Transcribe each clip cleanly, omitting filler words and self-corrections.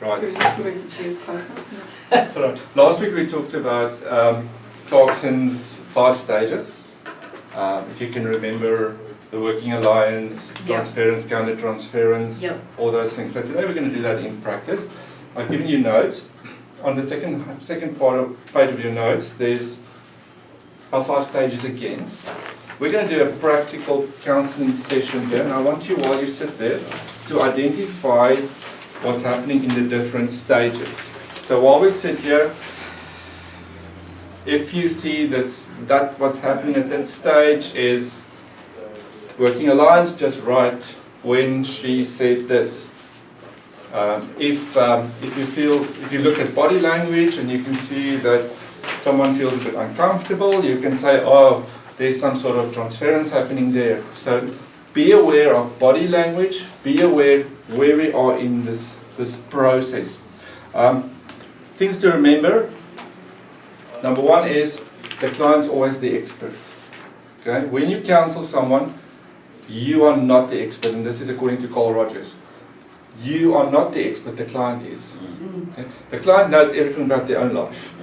Right. Yeah. Right. Last week we talked about Clarkson's 5 stages. If you can remember the working alliance, transference, counter-transference, all those things. So today we're going to do that in practice. I've given you notes. On the second page of your notes, there's our 5 stages again. We're going to do a practical counselling session here, and I want you, while you sit there, to identify what's happening in the different stages. So while we sit here, if you see that what's happening at that stage is working alliance, just write when she said this. If you look at body language and you can see that someone feels a bit uncomfortable, you can say, oh, there's some sort of transference happening there. So be aware of body language, be aware where we are in this process. Things to remember. Number 1 is the client's always the expert. Okay? When you counsel someone, you are not the expert, and this is according to Carl Rogers. You are not the expert, the client is. Okay? The client knows everything about their own life.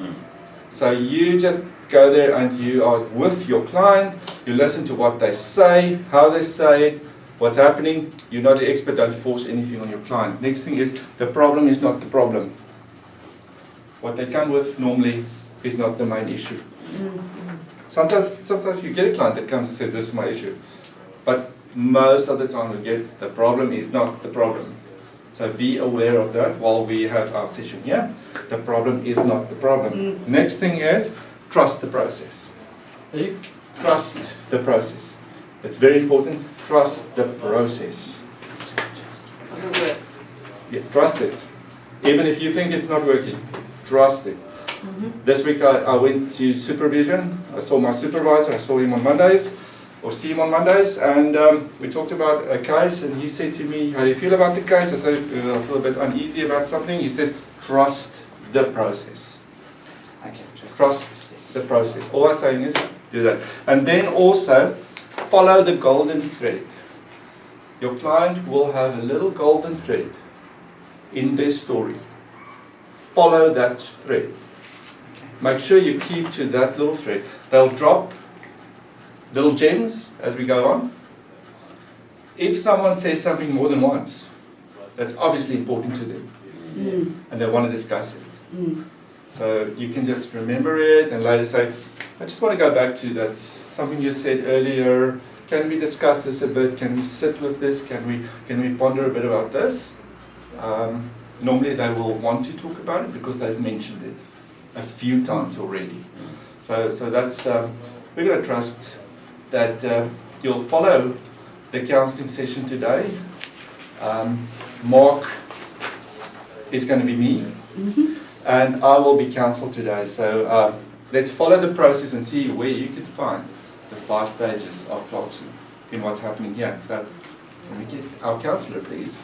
So you just go there and you are with your client, you listen to what they say, how they say it, what's happening. You're not the expert, don't force anything on your client. Next thing is, the problem is not the problem. What they come with normally is not the main issue. Sometimes you get a client that comes and says, this is my issue. But most of the time we get, the problem is not the problem. So be aware of that while we have our session here. The problem is not the problem. Next thing is, trust the process. Trust the process. It's very important. Trust the process. Because it works. Yeah, trust it. Even if you think it's not working, trust it. This week I went to supervision. I saw my supervisor. I saw him on Mondays, or see him on Mondays, and we talked about a case, and he said to me, how do you feel about the case? I said, I feel a bit uneasy about something. He says, trust the process. Okay, trust the process. All I'm saying is, do that. And then also, follow the golden thread. Your client will have a little golden thread in their story. Follow that thread. Make sure you keep to that little thread. They'll drop little gems as we go on. If someone says something more than once, that's obviously important to them, and they want to discuss it. So you can just remember it and later say, I just want to go back to that, something you said earlier. Can we discuss this a bit? Can we sit with this? Can we ponder a bit about this? Normally they will want to talk about it because they've mentioned it a few times already. So that's, we're going to trust that you'll follow the counselling session today. Mark is going to be me, and I will be counselled today. So let's follow the process and see where you can find the 5 stages of Clarkson in what's happening here. So can we get our counsellor, please?